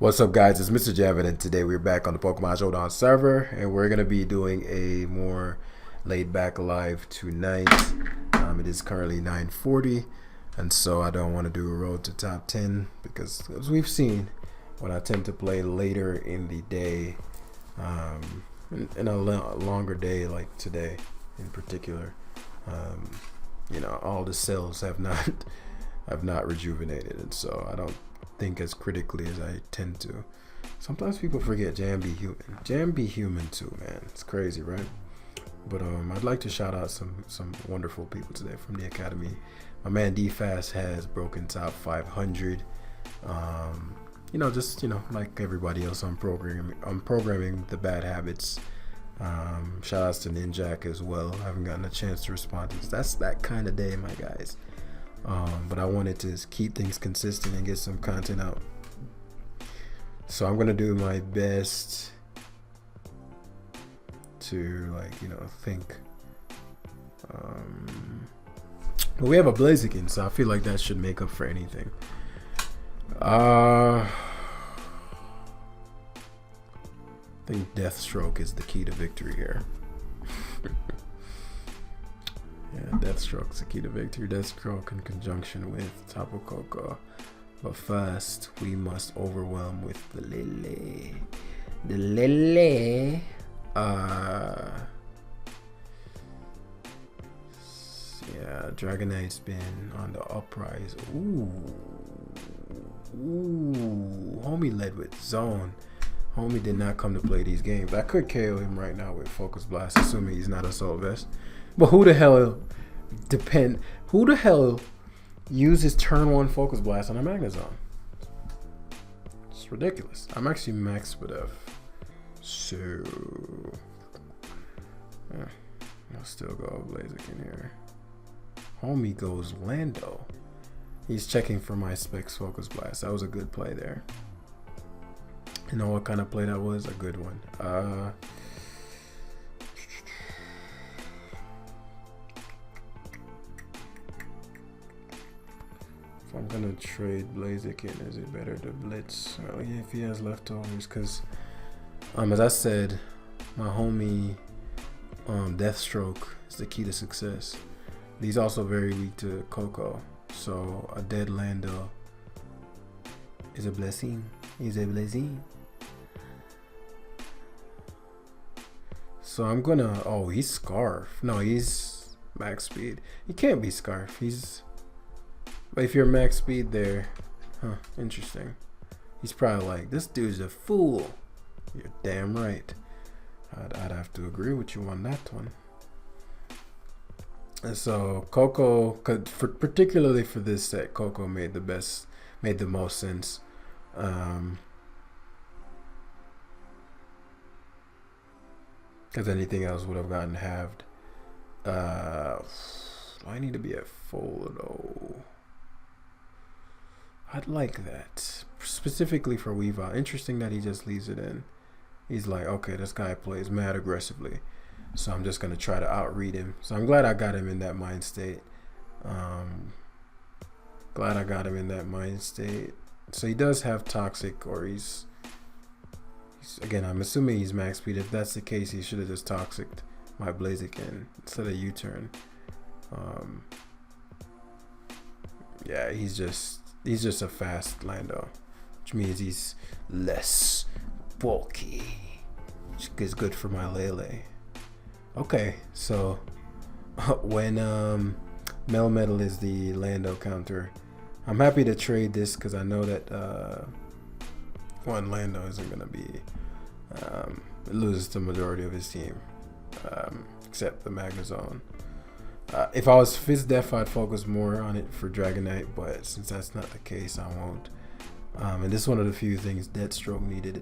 What's up, guys? It's Mr. Javin, and today we're back on the Pokemon Showdown server, and we're gonna be doing a more laid-back live tonight. It is currently 9:40, and so I don't want to do a road to top 10 because, as we've seen, when I tend to play later in the day, in a longer day like today, in particular, all the cells have not rejuvenated, and so I don't think as critically as I tend to. Sometimes people forget Jam be human. Jam be human too, man. It's crazy, right? But I'd like to shout out some wonderful people today from the academy. My man DFast has broken top 500. Like everybody else, I'm programming the bad habits. Shout outs to Ninjak as well. I haven't gotten a chance to respond to this. That's that kind of day, my guys. But I wanted to keep things consistent and get some content out. So I'm gonna do my best to think. But we have a Blaziken, so I feel like that should make up for anything. I think Deathstroke is the key to victory here. Yeah, Deathstroke's the key to victory. Deathstroke in conjunction with Tapu Koko. But first, we must overwhelm with the Lily. The Lily. Yeah, Dragonite's been on the uprise. Ooh. Homie led with Zone. Homie did not come to play these games. I could KO him right now with Focus Blast, assuming he's not Assault Vest. But who the hell uses turn 1 Focus Blast on a Magnezone? It's ridiculous. I'm actually max Spadef. So I'll still go Blaziken here. Homie goes Lando. He's checking for my Specs Focus Blast. That was a good play there. You know what kind of play that was? A good one. If I'm gonna trade Blaziken, is it better to Blitz? Oh yeah, if he has leftovers, because as I said, my homie Deathstroke is the key to success. He's also very weak to Koko, so a dead Lando is a blessing. He's a blessing. So I'm gonna, he's Scarf. No, he's max speed. He can't be Scarf. But if you're max speed there, interesting. He's probably like, this dude's a fool. You're damn right. I'd have to agree with you on that one. And so Koko, particularly for this set, Koko made the most sense. Because anything else would have gotten halved. I need to be at full though. I'd like that. Specifically for Weavile. Interesting that he just leaves it in. He's like, okay, this guy plays mad aggressively, so I'm just going to try to outread him. So I'm glad I got him in that mind state. So he does have Toxic, or he's again, I'm assuming he's max speed. If that's the case, he should have just Toxic'd my Blaziken instead of U-turn. Yeah, he's just a fast Lando, which means he's less bulky, which is good for my Lele. Okay, so when Melmetal is the Lando counter, I'm happy to trade this because I know that one Lando isn't gonna be it loses the majority of his team, except the Magnezone. If I was Fizz Def, I'd focus more on it for Dragonite, but since that's not the case, I won't. And this is one of the few things Deathstroke needed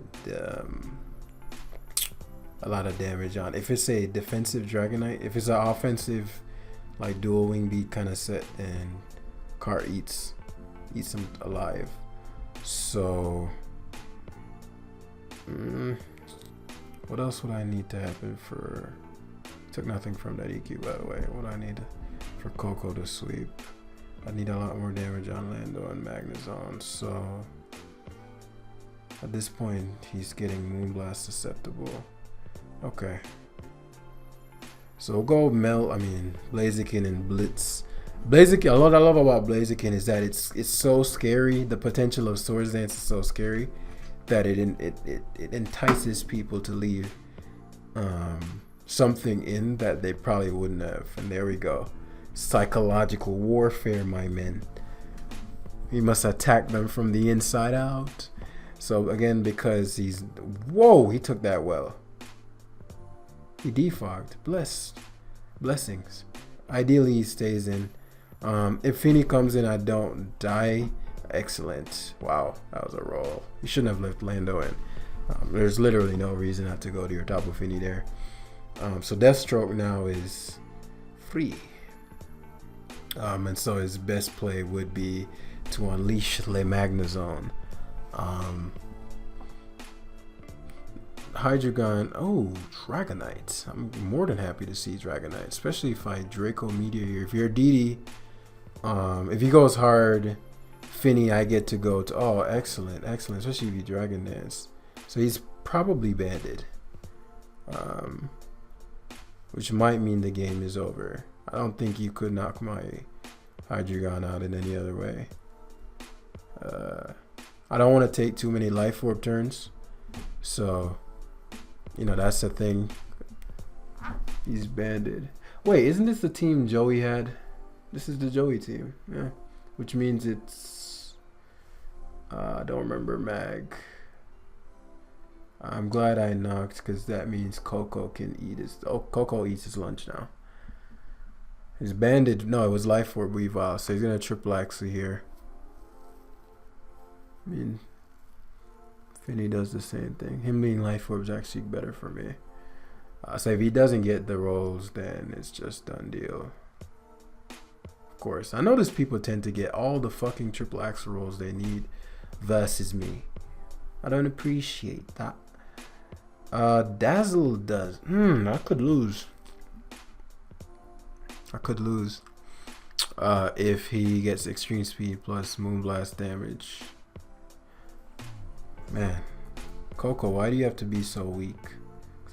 a lot of damage on. If it's a defensive Dragonite, if it's an offensive, like dual wing beat kind of set, then Cart eats him alive. So, what else would I need to happen for? Took nothing from that EQ, by the way. What I need for Koko to sweep? I need a lot more damage on Lando and Magnezone, so At this point, he's getting Moonblast susceptible. Okay. So we'll go Blaziken and Blitz. Blaziken, what I love about Blaziken is that it's so scary. The potential of Swords Dance is so scary that it entices people to leave something in that they probably wouldn't have. And there we go. Psychological warfare, my men. We must attack them from the inside out. So again, because he took that well. He defogged. Blessings. Ideally, he stays in. If Fini comes in, I don't die. Excellent. Wow, that was a roll. You shouldn't have left Lando in. There's literally no reason not to go to your top of Fini there. So Deathstroke now is free. And so his best play would be to unleash Le Magnezone. Hydreigon. Oh, Dragonite. I'm more than happy to see Dragonite, especially if I Draco Meteor here. If you're DD, if he goes hard, Fini, I get to go to. Oh, excellent. Especially if you Dragon Dance. So he's probably banded, which might mean the game is over. I don't think you could knock my Hydreigon out in any other way. I don't want to take too many Life Orb turns, so that's the thing. He's banded. Wait, isn't this the team Joey had? This is the Joey team, yeah. Which means it's I don't remember Mag. I'm glad I knocked because that means Coco can eat his. Oh, Coco eats his lunch now. He's banded. No, it was Life Orb Weavile, so he's gonna triple Axle here. I mean, Fini does the same thing. Him being Life Orb is actually better for me. So if he doesn't get the rolls, then it's just done deal. Of course, I notice people tend to get all the fucking triple Axle rolls they need versus me. I don't appreciate that. Dazzle does. I could lose. If he gets extreme speed plus Moonblast damage. Man, Coco, why do you have to be so weak?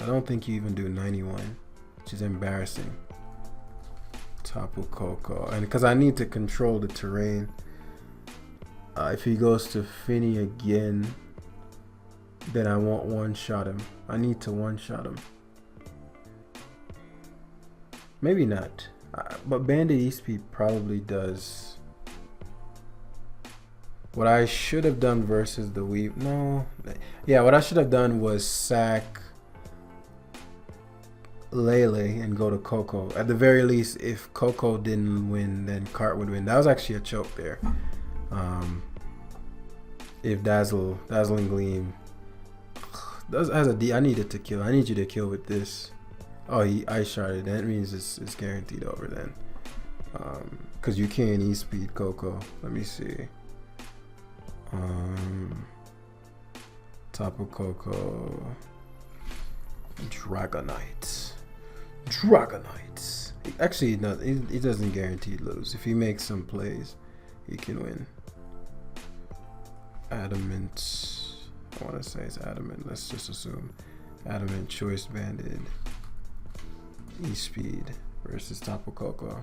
I don't think you even do 91, which is embarrassing. Tapu Koko, and because I need to control the terrain. If he goes to Fini again, then I won't one-shot him. I need to one-shot him. Maybe not, but Bandit E-Speed probably does. What I should have done versus the Weave, no. Yeah, what I should have done was sack Lele and go to Coco. At the very least, if Coco didn't win, then Cart would win. That was actually a choke there. If Dazzling Gleam has a D, I needed to kill. I need you to kill with this. Oh, he ice sharded. That means it's guaranteed over then. Because you can't E-Speed Coco. Let me see. Tapu Koko. Dragonite. Actually, no, he doesn't guarantee lose. If he makes some plays, he can win. Adamant. I want to say it's Adamant. Let's just assume. Adamant Choice Banded. E-Speed versus Tapu Koko.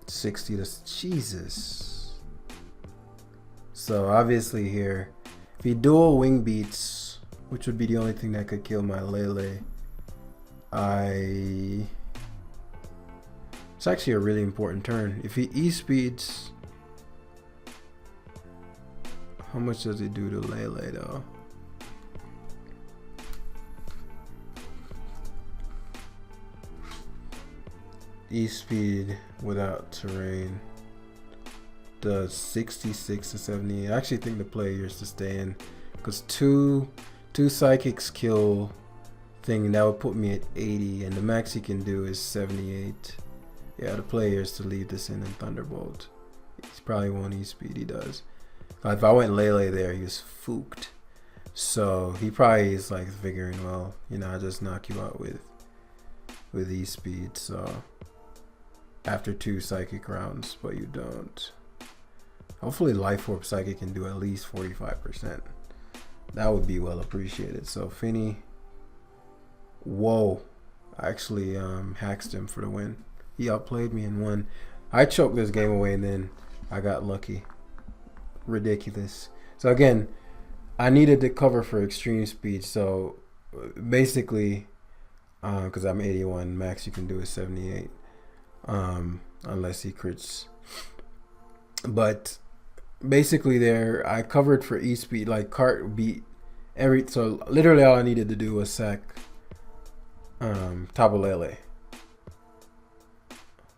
60 to Jesus. So obviously here, if he dual wing beats, which would be the only thing that could kill my Lele, it's actually a really important turn. If he E-Speeds, how much does he do to Lele though? E-Speed without terrain does 66 to 78. I actually think the play here is to stay in, because two psychics kill thing, that would put me at 80, and the max he can do is 78. Yeah, the play here is to leave this in and Thunderbolt. He's probably won't E-Speed. He does. If I went Lele there, he was fooked. So he probably is like figuring, well, I just knock you out with E-Speed. So after 2 psychic rounds, but you don't. Hopefully Life Orb Psychic can do at least 45%. That would be well appreciated. So Finny, whoa, I actually hacked him for the win. He outplayed me and won. I choked this game away and then I got lucky. Ridiculous. So again, I needed to cover for extreme speed. So basically, because I'm 81, max you can do is 78, unless he crits. But basically, there I covered for E speed, like cart beat every. So literally, all I needed to do was sack Tabalele.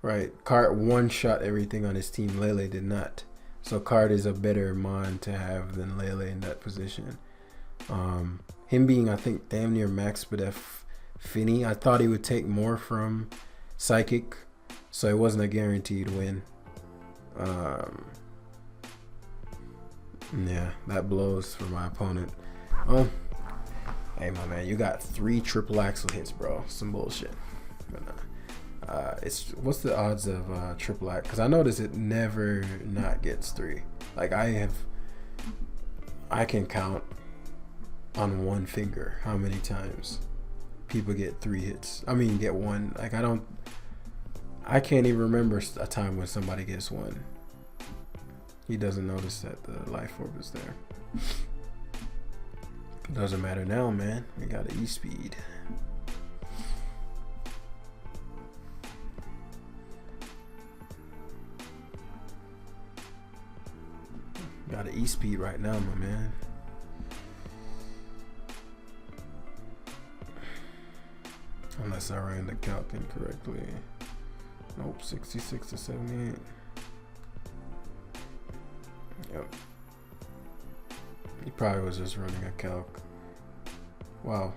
Right, Cart one shot everything on his team. Lele did not. So Cart is a better mon to have than Lele in that position. Him being, I think, damn near max Spadef Finny. I thought he would take more from Psychic, so it wasn't a guaranteed win. Yeah, that blows for my opponent. Hey, my man, you got 3 triple axle hits, bro. Some bullshit. But, it's what's the odds of triple axle? Because I notice it never not gets 3. Like I can count on one finger how many times people get 3 hits. I mean, get 1. Like I can't even remember a time when somebody gets 1. He doesn't notice that the life orb is there. Doesn't matter now, man. We got an E-speed. Got an E-speed right now, my man. Unless I ran the calc incorrectly. Nope, 66 to 78. Yep. He probably was just running a calc. Wow.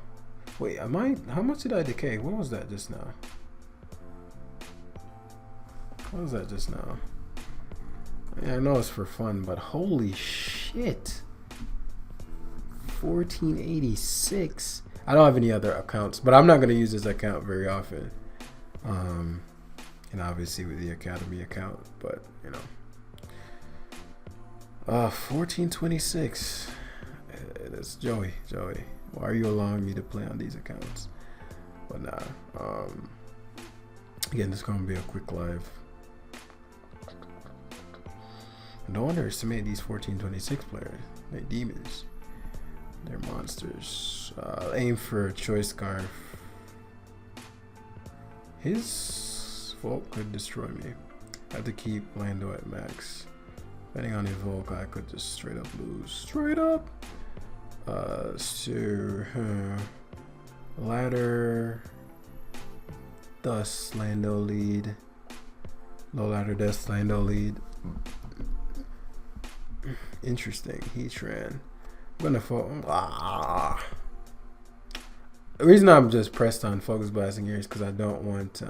Wait, how much did I decay? What was that just now? What was that just now? Yeah, I know it's for fun, but holy shit. 1486. I don't have any other accounts, but I'm not going to use this account very often. And obviously with the Academy account, but you know. 1426. That's Joey. Why are you allowing me to play on these accounts? But nah. Again, this is gonna be a quick live. Don't underestimate these 1426 players. They're demons. They're monsters. Aim for Choice Scarf. His Volk could destroy me. I have to keep Lando at max. Depending on his Volk, I could just straight up lose. Straight up! Ladder. Dust, Lando lead. Low ladder, Dust, Lando lead. Interesting. Heatran. I'm gonna The reason I'm just pressed on Focus Blasting here is because I don't want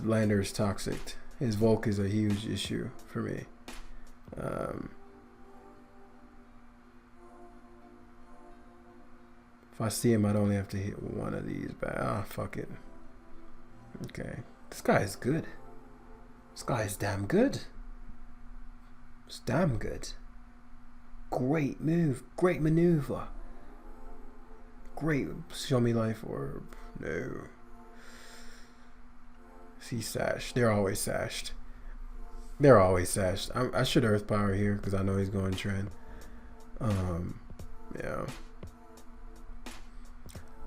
Lander's Toxic. His Volk is a huge issue for me. If I see him, I'd only have to hit one of these back. Fuck it. Okay. This guy is good. This guy is damn good. It's damn good. Great move. Great maneuver. Great. Show me life orb. No. See sash. They're always sashed. They're always sashed. I should Earth Power here because I know he's going trend. Yeah.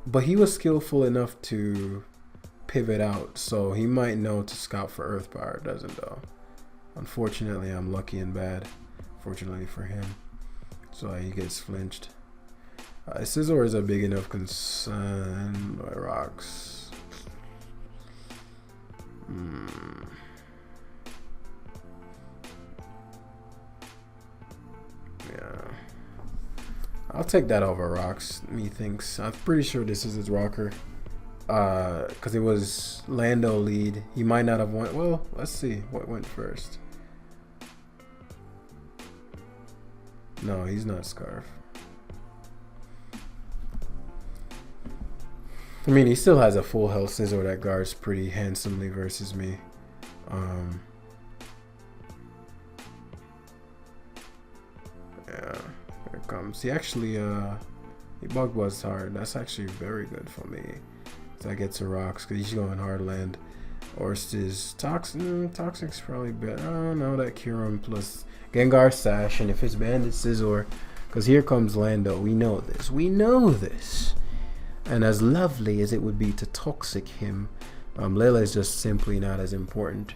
But he was skillful enough to pivot out, so he might know to scout for Earth Power. Doesn't though. Unfortunately, I'm lucky and bad. Fortunately for him, so he gets flinched. Scizor is a big enough concern. Rocks. Yeah. I'll take that over Rocks, methinks. I'm pretty sure this is his rocker. Because it was Lando lead. He might not have went. Well, let's see what went first. No, he's not Scarf. I mean, he still has a full health Scizor that guards pretty handsomely versus me. See, actually, Bug was hard. That's actually very good for me. So I get to rocks because he's going hard land. Orstis, Toxic's probably better. I don't know, that Kyurem plus Gengar Sash, and if it's Bandit Scizor, because here comes Lando. We know this. We know this. And as lovely as it would be to toxic him, Layla is just simply not as important.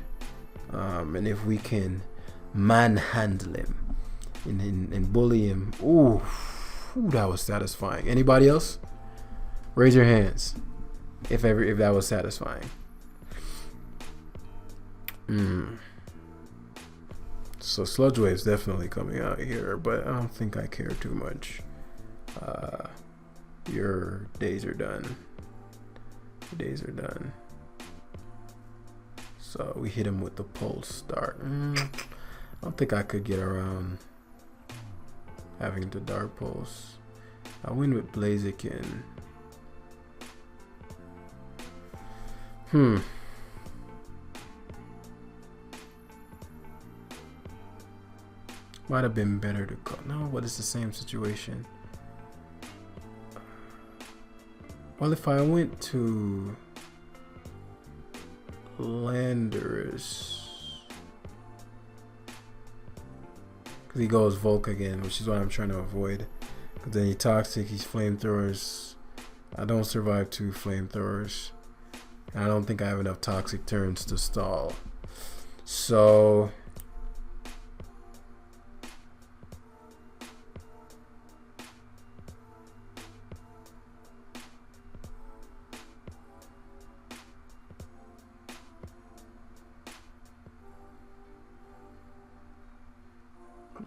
And if we can manhandle him and bully him, ooh, that was satisfying. Anybody else? Raise your hands if that was satisfying. So Sludge Wave's definitely coming out here, but I don't think I care too much. Your days are done. Your days are done. So we hit him with the pulse start. I don't think I could get around having to Dark Pulse. I win with Blaziken. Might have been better to call. No, but it's the same situation. Well, if I went to Landorus, because he goes Volk again, which is what I'm trying to avoid. Because then he Toxic, he's Flamethrowers. I don't survive 2 Flamethrowers. And I don't think I have enough Toxic turns to stall. So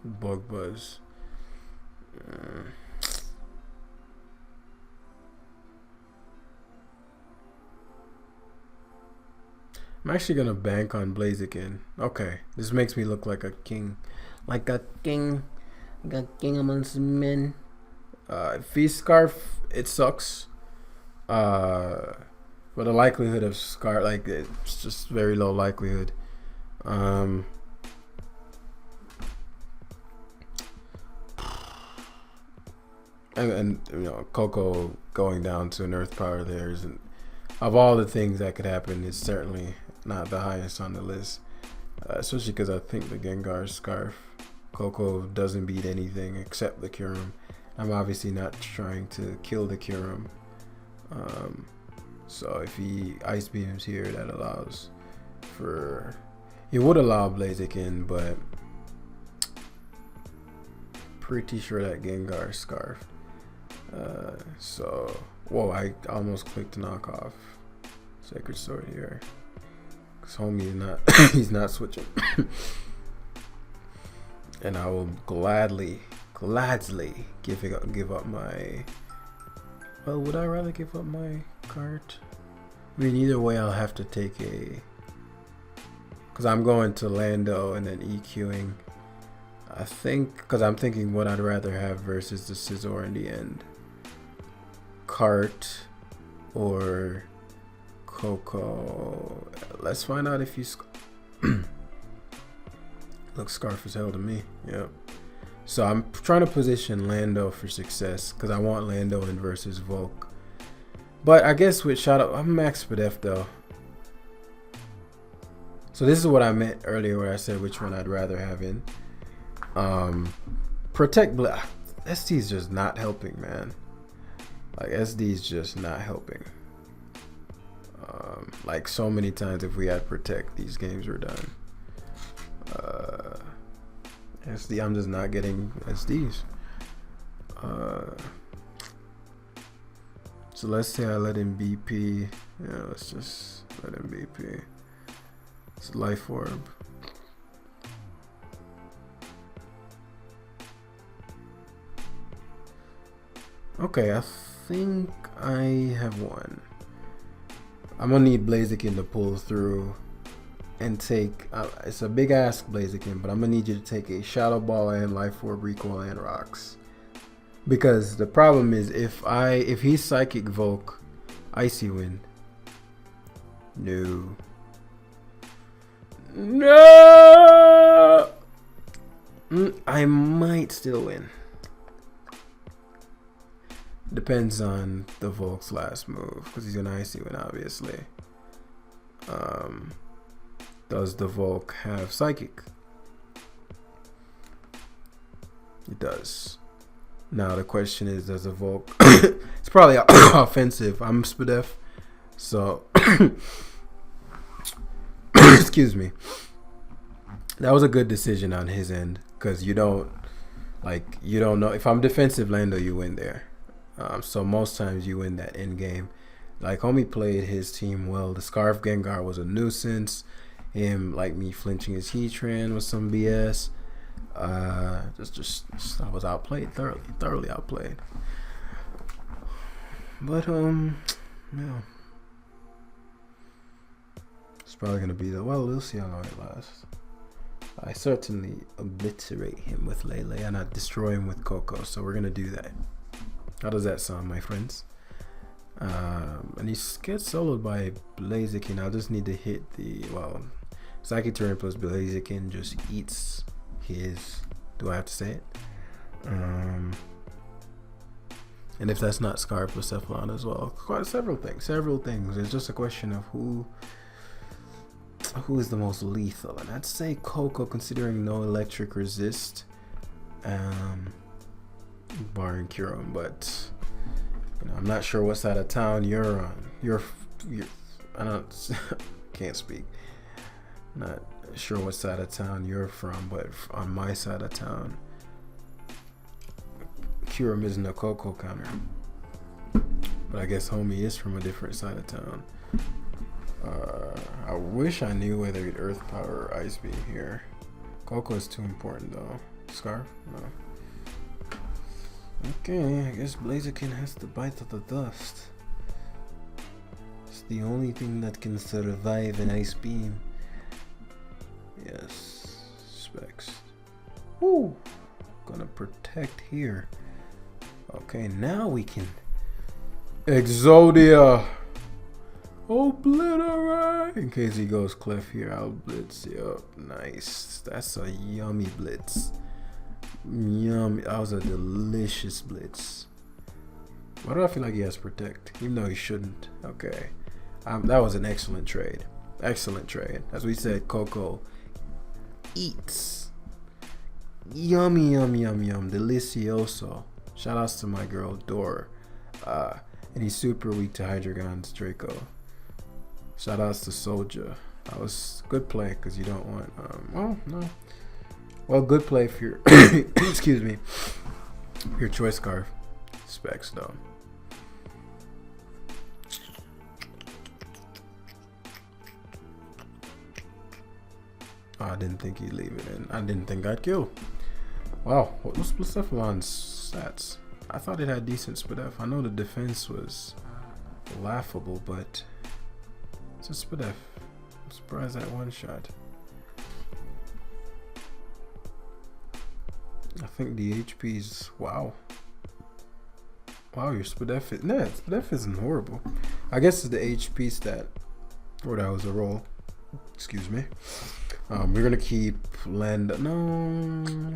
Bug Buzz. I'm actually gonna bank on Blaziken. Okay, this makes me look like a king, amongst men. Feast Scarf, it sucks. But the likelihood of Scarf, like, it's just very low likelihood. And you know, Coco going down to an Earth Power there isn't, of all the things that could happen, it's certainly not the highest on the list. Especially because I think the Gengar Scarf, Coco doesn't beat anything except the Kyurem. I'm obviously not trying to kill the Kyurem. So if he Ice Beams here, that allows for, it would allow Blaziken, but pretty sure that Gengar Scarf. So, whoa, I almost clicked knockoff Sacred Sword here. Cause homie is not, he's not switching. And I will gladly give up my, well, would I rather give up my cart? I mean, either way, I'll have to take a, cause I'm going to Lando and then EQing. I think, because I'm thinking what I'd rather have versus the Scizor in the end. Cart or Coco. Let's find out if you looks Scarf as hell to me. Yep. So I'm trying to position Lando for success because I want Lando in versus Volk. But I guess with Shadow, I'm max Spadef though. So this is what I meant earlier where I said which one I'd rather have in. Protect SD is just not helping, man. Like SD is just not helping. Like so many times if we had Protect, these games were done. SD, I'm just not getting SDs. So let's say I let him BP. Yeah, let's just let him BP. It's Life Orb. Okay, I think I have one. I'm gonna need Blaziken to pull through and take, it's a big ask Blaziken, but I'm gonna need you to take a Shadow Ball and Life Orb Recoil and Rocks. Because the problem is if he's Psychic Volk, Icy Wind. No. I might still win. Depends on the Volk's last move, because he's gonna Icy Wind, obviously. Does the Volk have Psychic? It does. Now the question is, does the Volk... it's probably offensive. I'm Spadef, so... excuse me. That was a good decision on his end, because you don't know. If I'm defensive Lando, you win there. So most times you win that end game. Like, homie played his team well. The Scarf Gengar was a nuisance. Him, like me, flinching his Heatran was some BS. Just I was outplayed, thoroughly outplayed. But yeah, it's probably gonna be we'll see how long it lasts. I certainly obliterate him with Lele and I destroy him with Coco. So we're gonna do that. How does that sound, my friends? And he gets soloed by Blaziken. I just need to hit the Psychic Terrain plus Blaziken just eats his. Do I have to say it? And if that's not Scar plus Cephalon as well, quite several things. It's just a question of who is the most lethal, and I'd say Coco, considering no electric resist, barring Curum, but I'm not sure what side of town you're on. I don't can't speak. Not sure what side of town you're from, but on my side of town, Curum isn't a Coco counter. But I guess homie is from a different side of town. I wish I knew whether it's Earth Power or Ice Beam here. Coco is too important though. Scarf? No. Okay, I guess Blaziken has to bite of the dust. It's the only thing that can survive an Ice Beam. Yes, Specs. Woo! Gonna protect here. Okay, now we can Exodia. Obliterate! In case he goes Clef here, I'll blitz. Yup, nice. That's a yummy blitz. Yummy. That was a delicious blitz. Why do I feel like he has Protect? Even though he shouldn't. Okay. That was an excellent trade. Excellent trade. As we said, Coco eats. Yummy, yum, yum, yum. Delicioso. Shout outs to my girl, Dor. And he's super weak to Hydreigon's Draco. Shout outs to Soldier. That was good play because you don't want well, good play for your excuse me, your Choice Scarf. Specs though. I didn't think he'd leave it in. I didn't think I'd kill. Wow, what's Cephalon's stats? I thought it had decent Spadef. I know the defense was laughable, but it's a Spadef. I'm surprised that one shot. I think the HP's wow. Wow, your Spadef is Spadef isn't horrible. I guess it's the HP stat. Or that was a roll. Excuse me. We're gonna keep land. No.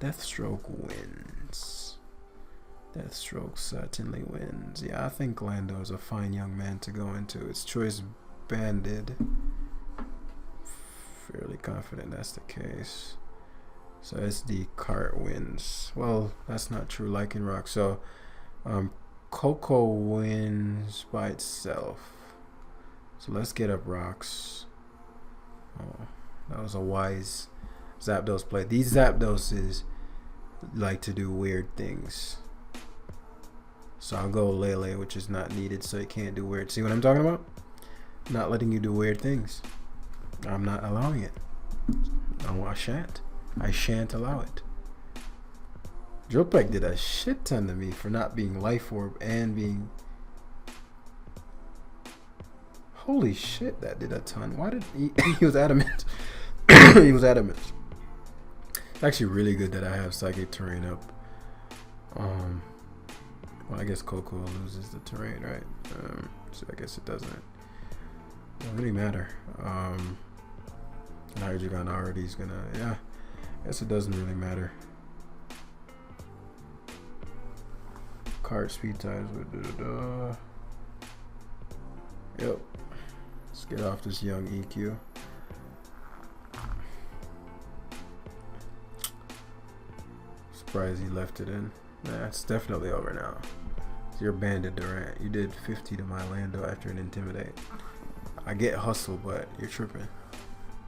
Deathstroke wins. Deathstroke certainly wins. Yeah, I think Lando is a fine young man to go into. It's Choice Banded. Fairly confident that's the case. So SD Cart wins. Well, that's not true. Lycanroc. So, Coco wins by itself. So let's get up rocks. Oh, that was a wise Zapdos play. These Zapdoses like to do weird things. So I'll go Lele, which is not needed, so you can't do weird. See what I'm talking about? Not letting you do weird things. I'm not allowing it. I shan't. I shan't allow it. Dropback did a shit ton to me for not being Life Orb and being... Holy shit, that did a ton. Why did he... he was adamant. He was adamant. It's actually really good that I have Psychic Terrain up. Well, I guess Coco loses the terrain, right? So I guess it doesn't really matter. Hydreigon already is gonna, yeah. Guess it doesn't really matter. Card speed times with Yep. Let's get off this young EQ. Surprised he left it in. Nah, it's definitely over now. You're banded, Durant. You did 50 to my Lando after an intimidate. I get hustle, but you're tripping.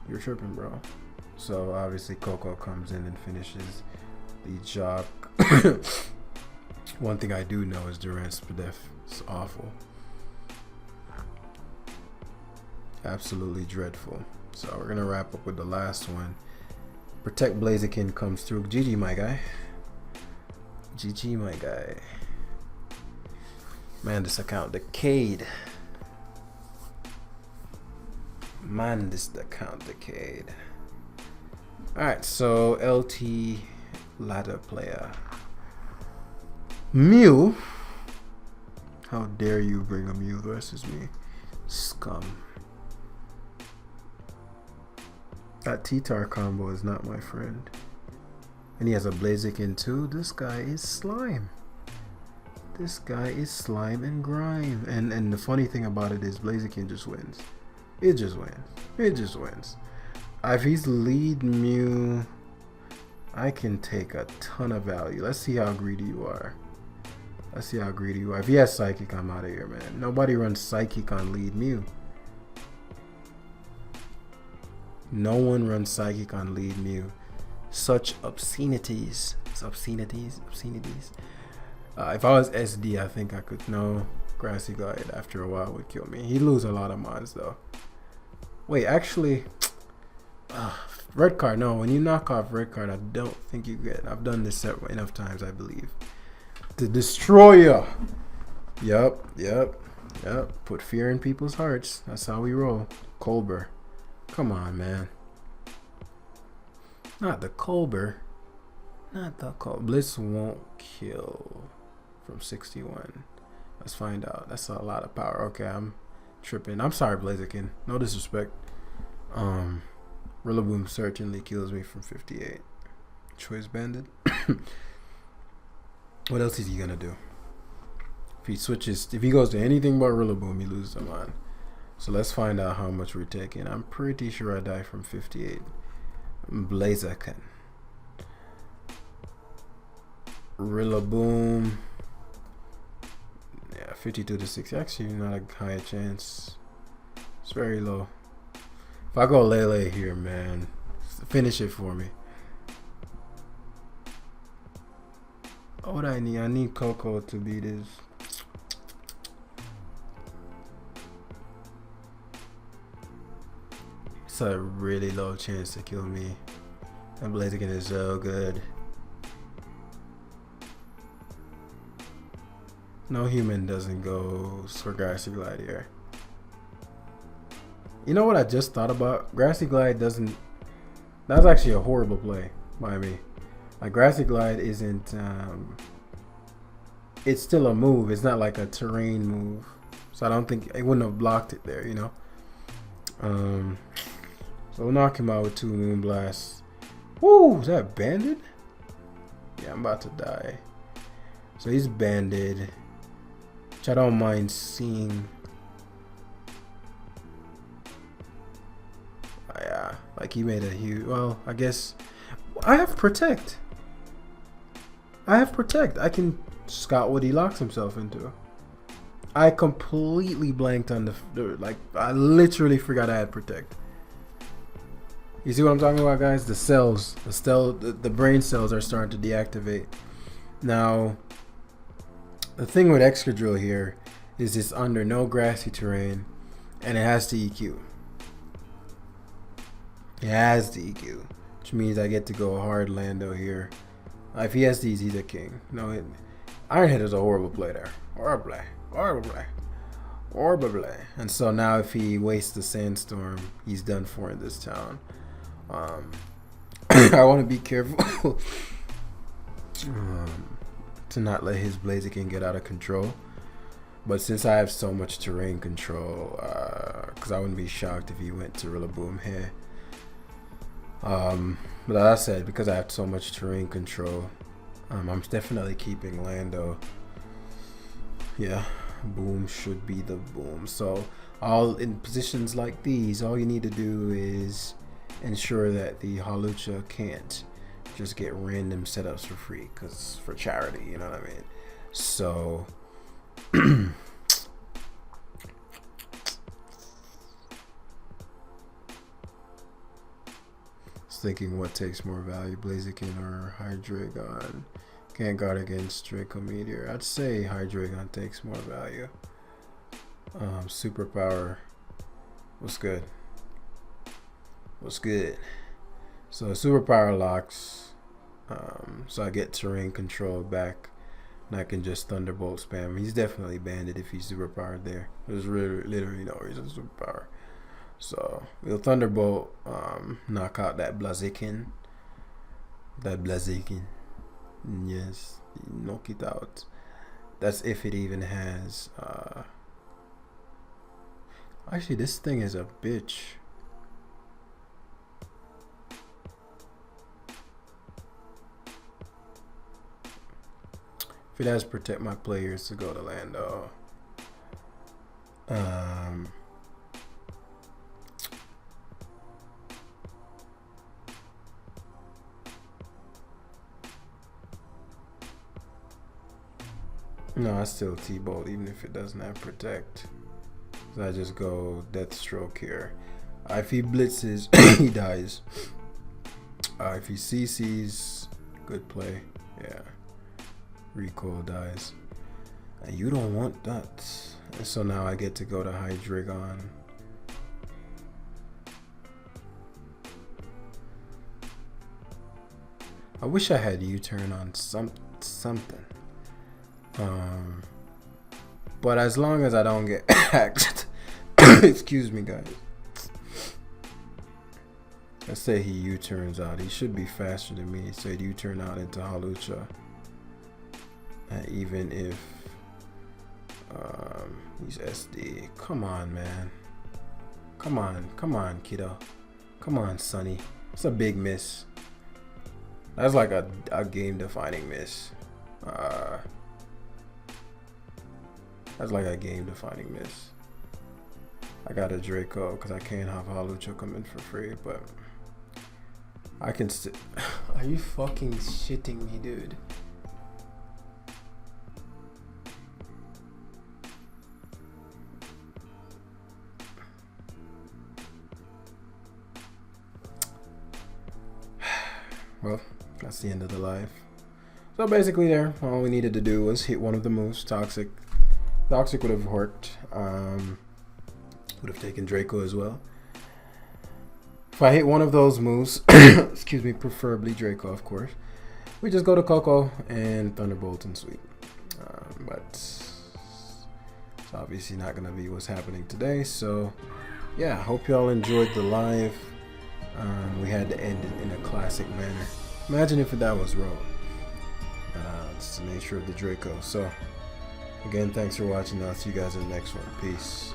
You're tripping, bro. So obviously Coco comes in and finishes the job. One thing I do know is Durant's def is awful. Absolutely dreadful. So we're gonna wrap up with the last one. Protect Blaziken comes through. GG, my guy. GG, my guy. Man, this account decayed. Man, this account decayed. Alright, so LT ladder player. Mew. How dare you bring a Mew versus me? Scum. That T-Tar combo is not my friend. And he has a Blaziken too. This guy is slime. This guy is slime and grime. And the funny thing about it is Blaziken just wins. It just wins. It just wins. If he's lead Mew, I can take a ton of value. Let's see how greedy you are. Let's see how greedy you are. If he has Psychic, I'm out of here, man. Nobody runs Psychic on lead Mew. No one runs Psychic on lead Mew. Such obscenities. It's obscenities. Obscenities. If I was SD, I think I could. No, Grassy Glide after a while would kill me. He'd lose a lot of mods though. Wait, actually, red card. No, when you knock off red card, I don't think you get. I've done this enough times, I believe. The Destroyer. Yep. Put fear in people's hearts. That's how we roll. Colbur. Come on, man. Not the Colbur. Not the Colbur. Blitz won't kill from 61. Let's find out. That's a lot of power. Okay, I'm tripping. I'm sorry, Blaziken. No disrespect. Rillaboom certainly kills me from 58. Choice Bandit. What else is he gonna do? If he switches, if he goes to anything but Rillaboom, he loses a line. So let's find out how much we're taking. I'm pretty sure I die from 58. Blaziken. Rillaboom. Yeah, 52 to 60. Actually, not a high chance. It's very low. If I go Lele here, man, finish it for me. What I need? I need Coco to beat his. It's a really low chance to kill me. That Blaziken is so good. No human doesn't go for Grassy Glide here. You know what I just thought about? Grassy Glide doesn't. That's actually a horrible play by me. Like Grassy Glide isn't. It's still a move. It's not like a terrain move. So I don't think it wouldn't have blocked it there. You know. So we'll knock him out with 2 Moonblasts. Woo! Is that banded? Yeah, I'm about to die. So he's banded. Which I don't mind seeing. Yeah, like he made a huge. Well, I guess I have Protect. I can scout what he locks himself into. I completely blanked on the like. I literally forgot I had Protect. You see what I'm talking about, guys? The cells, the brain cells are starting to deactivate. Now, the thing with Excadrill here is it's under no grassy terrain, and it has the EQ. It has the EQ, which means I get to go hard Lando here. If he has these, he's a king. No, Ironhead is a horrible play there. Horrible play. And so now if he wastes the Sandstorm, he's done for in this town. I want to be careful to not let his Blaziken get out of control. But since I have so much terrain control, because I wouldn't be shocked if he went to Rillaboom here. But as I said, because I have so much terrain control, I'm definitely keeping Lando. Yeah, boom should be the boom. So all in positions like these, all you need to do is ensure that the Halucha can't just get random setups for free, because for charity, you know what I mean? So thinking what takes more value, Blaziken or Hydreigon. Can't guard against Draco Meteor. I'd say Hydreigon takes more value. Superpower. What's good? What's good? So superpower locks. So I get terrain control back, and I can just Thunderbolt spam. He's definitely banded if he's superpowered there. There's literally no reason to superpower. So we'll Thunderbolt, knock out that Blaziken. Yes, knock it out. That's if it even has. Actually, this thing is a bitch. If it has protect my players to go to Lando. No, I still T-Bolt even if it doesn't have protect. So I just go Deathstroke here. If he blitzes, he dies. If he CCs, good play. Yeah. Recoil dies. And you don't want that. And so now I get to go to Hydreigon. I wish I had U-turn on something. But as long as I don't get hacked, excuse me, guys. Let's say he U-turns out. He should be faster than me. So he'd U-turn out into Halucha. And even if he's SD. Come on, man. Come on, kiddo. Come on, Sonny. It's a big miss. That's like a game-defining miss. That's like a game-defining miss. I got a Draco because I can't have Halucha come in for free, but I can still. Are you fucking shitting me, dude? Well, that's the end of the live. So basically there, all we needed to do was hit one of the moves. Toxic would have worked. Would have taken Draco as well. If I hit one of those moves, excuse me, preferably Draco, of course, we just go to Coco and Thunderbolt and sweep. But it's obviously not going to be what's happening today. So yeah, hope y'all enjoyed the live. We had to end it in a classic manner. Imagine if that was wrong. It's the nature of the Draco. So again, thanks for watching. I'll see you guys in the next one. Peace.